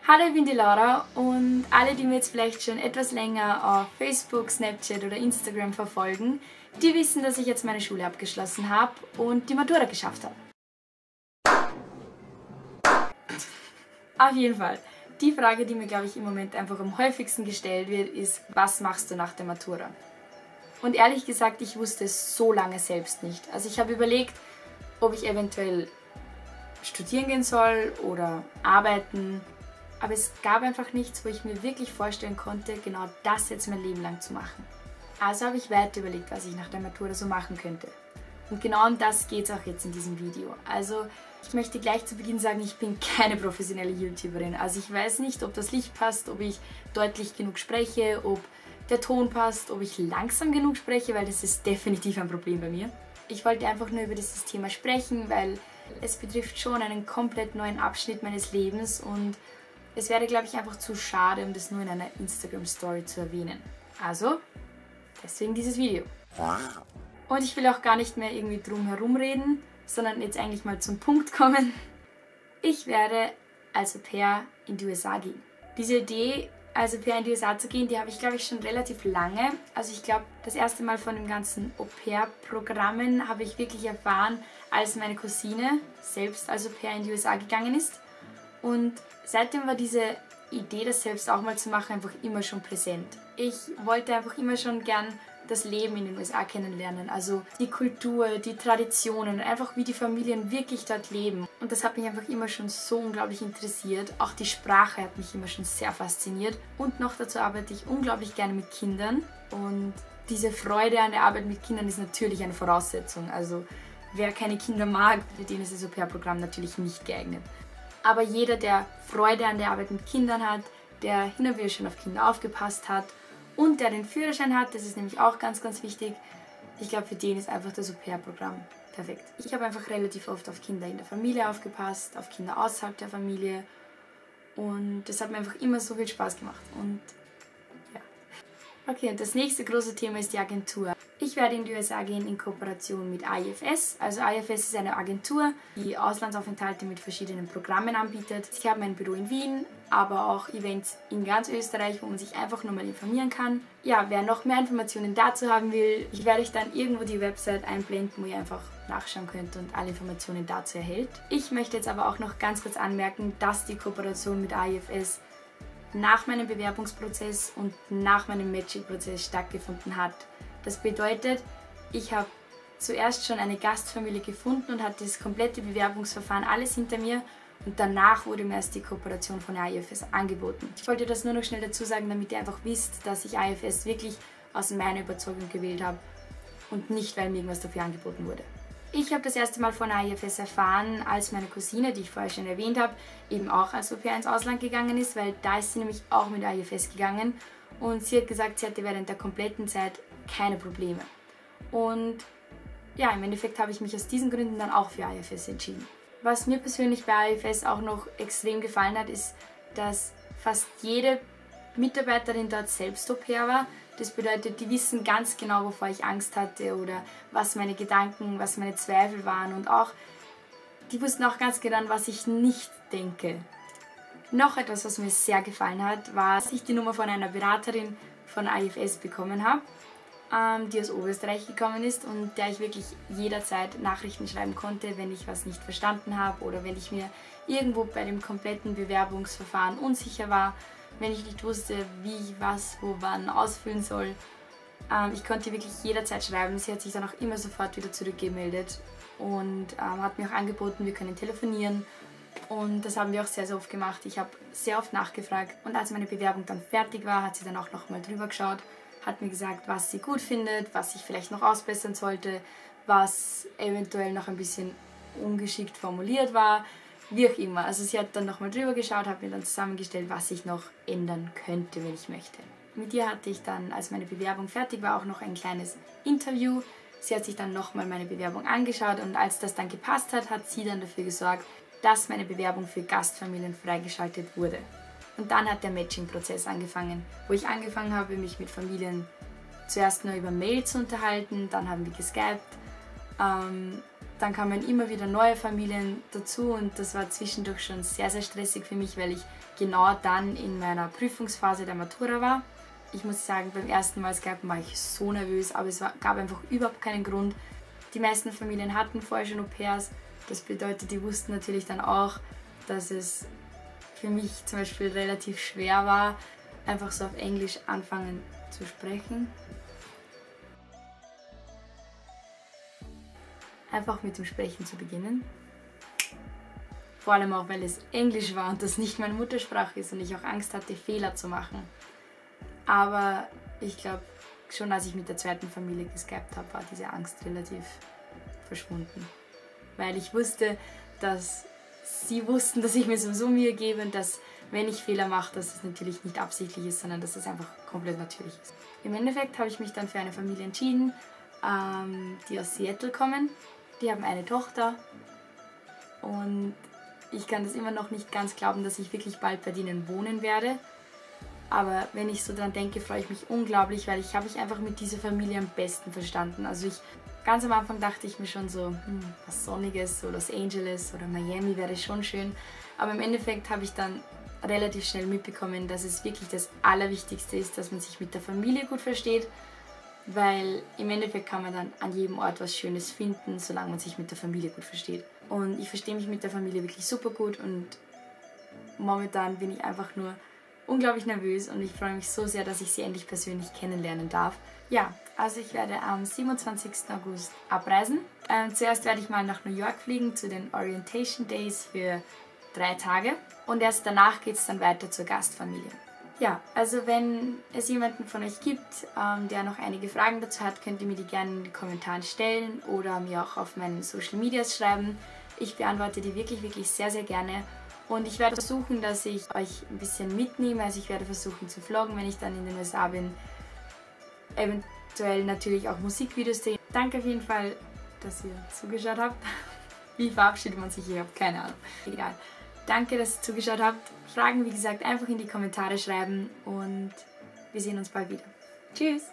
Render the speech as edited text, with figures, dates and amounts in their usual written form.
Hallo, ich bin die Laura und alle, die mir jetzt vielleicht schon etwas länger auf Facebook, Snapchat oder Instagram verfolgen, die wissen, dass ich jetzt meine Schule abgeschlossen habe und die Matura geschafft habe. Auf jeden Fall. Die Frage, die mir, glaube ich, im Moment einfach am häufigsten gestellt wird, ist, was machst du nach der Matura? Und ehrlich gesagt, ich wusste es so lange selbst nicht. Also ich habe überlegt, ob ich eventuell studieren gehen soll oder arbeiten. Aber es gab einfach nichts, wo ich mir wirklich vorstellen konnte, genau das jetzt mein Leben lang zu machen. Also habe ich weiter überlegt, was ich nach der Matura so machen könnte. Und genau um das geht es auch jetzt in diesem Video. Also ich möchte gleich zu Beginn sagen, ich bin keine professionelle YouTuberin. Also ich weiß nicht, ob das Licht passt, ob ich deutlich genug spreche, ob der Ton passt, ob ich langsam genug spreche, weil das ist definitiv ein Problem bei mir. Ich wollte einfach nur über dieses Thema sprechen, weil es betrifft schon einen komplett neuen Abschnitt meines Lebens und es wäre, glaube ich, einfach zu schade, um das nur in einer Instagram-Story zu erwähnen. Also, deswegen dieses Video. Und ich will auch gar nicht mehr irgendwie drum herum reden, sondern jetzt eigentlich mal zum Punkt kommen. Ich werde als Au-pair in die USA gehen. Diese Idee, als Au-pair in die USA zu gehen, die habe ich, glaube ich, schon relativ lange. Also ich glaube, das erste Mal von den ganzen Au-pair-Programmen habe ich wirklich erfahren, als meine Cousine selbst als Au-pair in die USA gegangen ist. Und seitdem war diese Idee, das selbst auch mal zu machen, einfach immer schon präsent. Ich wollte einfach immer schon gern das Leben in den USA kennenlernen, also die Kultur, die Traditionen, einfach wie die Familien wirklich dort leben. Und das hat mich einfach immer schon so unglaublich interessiert. Auch die Sprache hat mich immer schon sehr fasziniert. Und noch dazu arbeite ich unglaublich gerne mit Kindern. Und diese Freude an der Arbeit mit Kindern ist natürlich eine Voraussetzung. Also wer keine Kinder mag, für den ist das Au-pair-Programm natürlich nicht geeignet. Aber jeder, der Freude an der Arbeit mit Kindern hat, der hin und wieder schon auf Kinder aufgepasst hat und der den Führerschein hat, das ist nämlich auch ganz, ganz wichtig, ich glaube, für den ist einfach das Au-pair-Programm perfekt. Ich habe einfach relativ oft auf Kinder in der Familie aufgepasst, auf Kinder außerhalb der Familie und das hat mir einfach immer so viel Spaß gemacht. Und ja. Okay, und das nächste große Thema ist die Agentur. Ich werde in die USA gehen in Kooperation mit IFS. Also IFS ist eine Agentur, die Auslandsaufenthalte mit verschiedenen Programmen anbietet. Ich habe mein Büro in Wien, aber auch Events in ganz Österreich, wo man sich einfach nur mal informieren kann. Ja, wer noch mehr Informationen dazu haben will, ich werde euch dann irgendwo die Website einblenden, wo ihr einfach nachschauen könnt und alle Informationen dazu erhält. Ich möchte jetzt aber auch noch ganz kurz anmerken, dass die Kooperation mit IFS nach meinem Bewerbungsprozess und nach meinem Matching-Prozess stattgefunden hat. Das bedeutet, ich habe zuerst schon eine Gastfamilie gefunden und hatte das komplette Bewerbungsverfahren alles hinter mir und danach wurde mir erst die Kooperation von IFS angeboten. Ich wollte das nur noch schnell dazu sagen, damit ihr einfach wisst, dass ich IFS wirklich aus meiner Überzeugung gewählt habe und nicht, weil mir irgendwas dafür angeboten wurde. Ich habe das erste Mal von IFS erfahren, als meine Cousine, die ich vorher schon erwähnt habe, eben auch als Au-pair ins Ausland gegangen ist, weil da ist sie nämlich auch mit IFS gegangen und sie hat gesagt, sie hatte während der kompletten Zeit keine Probleme. Und ja, im Endeffekt habe ich mich aus diesen Gründen dann auch für IFS entschieden. Was mir persönlich bei IFS auch noch extrem gefallen hat, ist, dass fast jede Mitarbeiterin dort selbst Au-pair war. Das bedeutet, die wissen ganz genau, wovor ich Angst hatte oder was meine Gedanken, was meine Zweifel waren und auch, die wussten auch ganz genau, was ich nicht denke. Noch etwas, was mir sehr gefallen hat, war, dass ich die Nummer von einer Beraterin von IFS bekommen habe, die aus Oberösterreich gekommen ist und der ich wirklich jederzeit Nachrichten schreiben konnte, wenn ich was nicht verstanden habe oder wenn ich mir irgendwo bei dem kompletten Bewerbungsverfahren unsicher war, wenn ich nicht wusste, wie, was, wo, wann ausfüllen soll. Ich konnte wirklich jederzeit schreiben. Sie hat sich dann auch immer sofort wieder zurückgemeldet und hat mir auch angeboten, wir können telefonieren. Und das haben wir auch sehr, sehr oft gemacht. Ich habe sehr oft nachgefragt und als meine Bewerbung dann fertig war, hat sie dann auch nochmal drüber geschaut, hat mir gesagt, was sie gut findet, was ich vielleicht noch ausbessern sollte, was eventuell noch ein bisschen ungeschickt formuliert war, wie auch immer. Also sie hat dann nochmal drüber geschaut, hat mir dann zusammengestellt, was ich noch ändern könnte, wenn ich möchte. Mit ihr hatte ich dann, als meine Bewerbung fertig war, auch noch ein kleines Interview. Sie hat sich dann nochmal meine Bewerbung angeschaut und als das dann gepasst hat, hat sie dann dafür gesorgt, dass meine Bewerbung für Gastfamilien freigeschaltet wurde. Und dann hat der Matching-Prozess angefangen, wo ich angefangen habe, mich mit Familien zuerst nur über Mail zu unterhalten, dann haben wir geskypt dann kamen immer wieder neue Familien dazu und das war zwischendurch schon sehr, sehr stressig für mich, weil ich genau dann in meiner Prüfungsphase der Matura war. Ich muss sagen, beim ersten Mal Skypen war ich so nervös, aber es gab einfach überhaupt keinen Grund. Die meisten Familien hatten vorher schon Au-pairs. Das bedeutet, die wussten natürlich dann auch, dass es für mich zum Beispiel relativ schwer war, einfach so auf Englisch anfangen zu sprechen. Einfach mit dem Sprechen zu beginnen. Vor allem auch, weil es Englisch war und das nicht meine Muttersprache ist und ich auch Angst hatte, Fehler zu machen. Aber ich glaube, schon als ich mit der zweiten Familie geskypt habe, war diese Angst relativ verschwunden. Weil ich wusste, dass sie wussten, dass ich mir sowieso Mühe gebe und dass, wenn ich Fehler mache, dass es natürlich nicht absichtlich ist, sondern dass es einfach komplett natürlich ist. Im Endeffekt habe ich mich dann für eine Familie entschieden, die aus Seattle kommen. Die haben eine Tochter und ich kann das immer noch nicht ganz glauben, dass ich wirklich bald bei denen wohnen werde. Aber wenn ich so dran denke, freue ich mich unglaublich, weil ich habe mich einfach mit dieser Familie am besten verstanden. Also ganz am Anfang dachte ich mir schon so, was Sonniges, so Los Angeles oder Miami wäre schon schön. Aber im Endeffekt habe ich dann relativ schnell mitbekommen, dass es wirklich das Allerwichtigste ist, dass man sich mit der Familie gut versteht. Weil im Endeffekt kann man dann an jedem Ort was Schönes finden, solange man sich mit der Familie gut versteht. Und ich verstehe mich mit der Familie wirklich super gut und momentan bin ich einfach nur unglaublich nervös und ich freue mich so sehr, dass ich sie endlich persönlich kennenlernen darf. Ja, also ich werde am 27. August abreisen. Zuerst werde ich mal nach New York fliegen zu den Orientation Days für 3 Tage und erst danach geht es dann weiter zur Gastfamilie. Ja, also wenn es jemanden von euch gibt, der noch einige Fragen dazu hat, könnt ihr mir die gerne in die Kommentare stellen oder mir auch auf meinen Social Medias schreiben. Ich beantworte die wirklich, wirklich sehr, sehr gerne. Und ich werde versuchen, dass ich euch ein bisschen mitnehme. Also ich werde versuchen zu vloggen, wenn ich dann in den USA bin. Eventuell natürlich auch Musikvideos drehen. Danke auf jeden Fall, dass ihr zugeschaut habt. Wie verabschiedet man sich hier? Ich habe keine Ahnung. Egal. Danke, dass ihr zugeschaut habt. Fragen, wie gesagt, einfach in die Kommentare schreiben und wir sehen uns bald wieder. Tschüss!